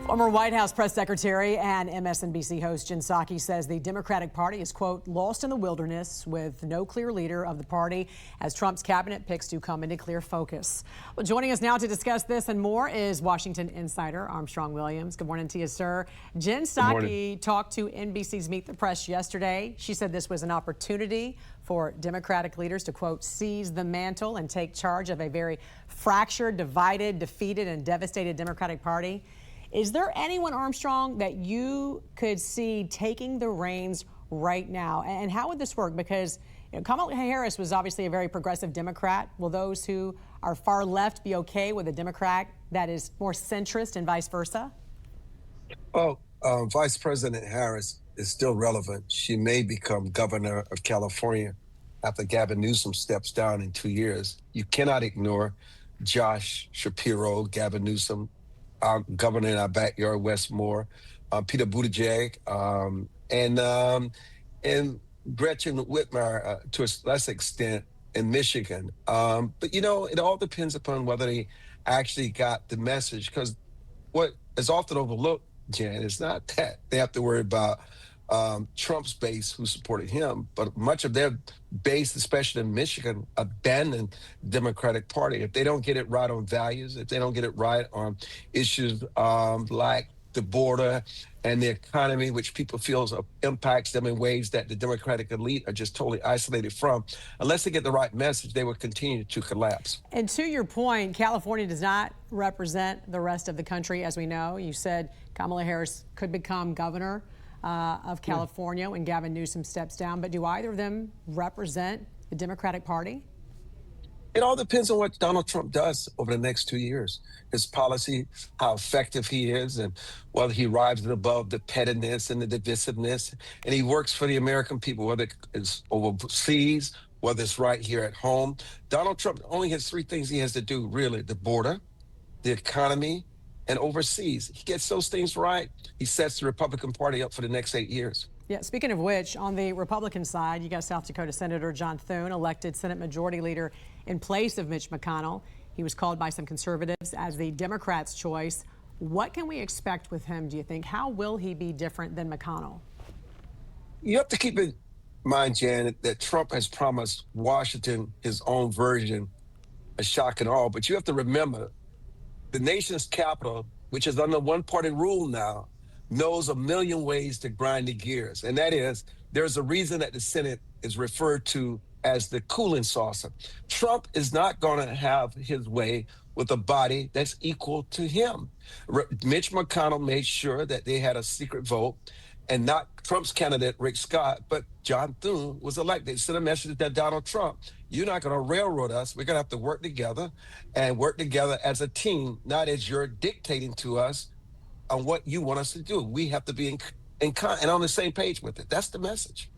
Former White House press secretary and MSNBC host Jen Psaki says the Democratic Party is, quote, lost in the wilderness with no clear leader of the party as Trump's cabinet picks to come into clear focus. Well, joining us now to discuss this and more is Washington insider Armstrong Williams. Good morning to you, sir. Jen Psaki talked to NBC's Meet the Press yesterday. She said this was an opportunity for Democratic leaders to, quote, seize the mantle and take charge of a very fractured, divided, defeated, and devastated Democratic Party. Is there anyone, Armstrong, that you could see taking the reins right now? And how would this work? Because Kamala Harris was obviously a very progressive Democrat. Will those who are far left be okay with a Democrat that is more centrist and vice versa? Well, Vice President Harris is still relevant. She may become governor of California after Gavin Newsom steps down in 2 years. You cannot ignore Josh Shapiro, Gavin Newsom, our governor in our backyard, Westmore, Peter Buttigieg, and Gretchen Whitmer to a less extent in Michigan. But, you know, it all depends upon whether they actually got the message, because what is often overlooked, Jen, is not that they have to worry about Trump's base who supported him, but much of their base, especially in Michigan, abandoned the Democratic Party. If they don't get it right on values, if they don't get it right on issues like the border and the economy, which people feel impacts them in ways that the Democratic elite are just totally isolated from, unless they get the right message, they will continue to collapse. And to your point, California does not represent the rest of the country, as we know. You said Kamala Harris could become governor of California when Gavin Newsom steps down. But do either of them represent the Democratic Party? It all depends on what Donald Trump does over the next 2 years. His policy, how effective he is, and whether he rises above the pettiness and the divisiveness. And he works for the American people, whether it's overseas, whether it's right here at home. Donald Trump only has three things he has to do, really: the border, the economy, and overseas. He gets those things right, he sets the Republican Party up for the next 8 years. Yeah, speaking of which, on the Republican side, you got South Dakota Senator John Thune, elected Senate Majority Leader in place of Mitch McConnell. He was called by some conservatives as the Democrats' choice. What can we expect with him, do you think? How will he be different than McConnell? You have to keep in mind, Jan, that Trump has promised Washington his own version of shock and awe, but you have to remember the nation's capital, which is under one-party rule now, knows a million ways to grind the gears. And that is, there's a reason that the Senate is referred to as the cooling saucer. Trump is not going to have his way with a body that's equal to him. Mitch McConnell made sure that they had a secret vote, and not Trump's candidate, Rick Scott, but John Thune was elected. Sent a message to Donald Trump: you're not going to railroad us. We're going to have to work together and work together as a team, not as you're dictating to us on what you want us to do. We have to be and on the same page with it. That's the message.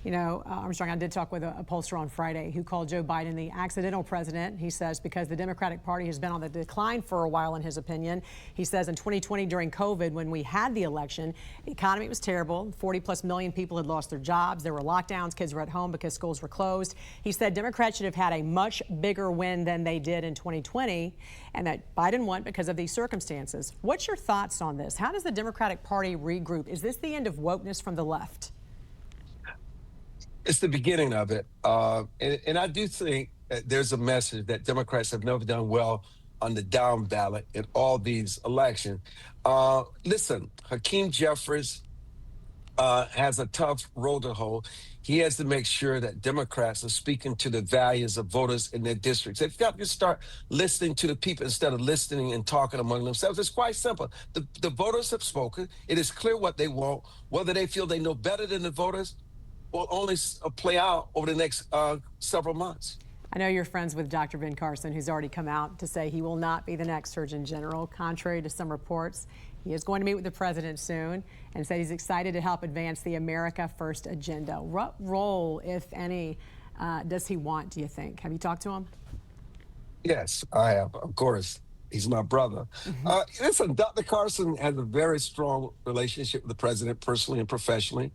You know, Armstrong, I did talk with a pollster on Friday who called Joe Biden the accidental president. He says because the Democratic Party has been on the decline for a while, in his opinion. He says in 2020, during COVID, when we had the election, the economy was terrible. 40+ million people had lost their jobs. There were lockdowns. Kids were at home because schools were closed. He said Democrats should have had a much bigger win than they did in 2020, and that Biden won because of these circumstances. What's your thoughts on this? How does the Democratic Party regroup? Is this the end of wokeness from the left? It's the beginning of it. And I do think that there's a message that Democrats have never done well on the down ballot in all these elections. Listen, Hakeem Jeffries has a tough road to hoe. He has to make sure that Democrats are speaking to the values of voters in their districts. They've got to start listening to the people instead of listening and talking among themselves. It's quite simple. The voters have spoken. It is clear what they want. Whether they feel they know better than the voters will only play out over the next several months. I know you're friends with Dr. Ben Carson, who's already come out to say he will not be the next Surgeon General, contrary to some reports. He is going to meet with the president soon and said he's excited to help advance the America First agenda. What role, if any, does he want, do you think? Have you talked to him? Yes, I have, of course. He's my brother. Listen, Dr. Carson has a very strong relationship with the president, personally and professionally.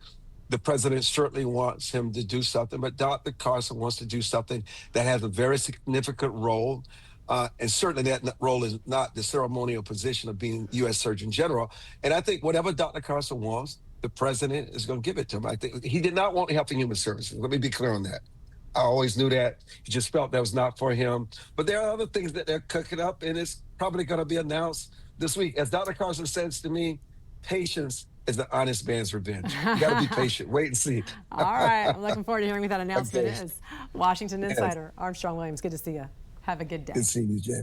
The president certainly wants him to do something, but Dr. Carson wants to do something that has a very significant role And certainly that role is not the ceremonial position of being U.S. Surgeon General. And I think whatever Dr. Carson wants, the president is going to give it to him. I think he did not want Health and Human Services. Let me be clear on that. I always knew that. He just felt that was not for him. But there are other things that they're cooking up, and it's probably going to be announced this week. As Dr. Carson says to me, patience is the honest man's revenge. You got to be patient. Wait and see. All right. I'm looking forward to hearing what that announcement Okay. is. Washington Insider, Armstrong Williams, good to see you. Have a good day. Good seeing you, Jen.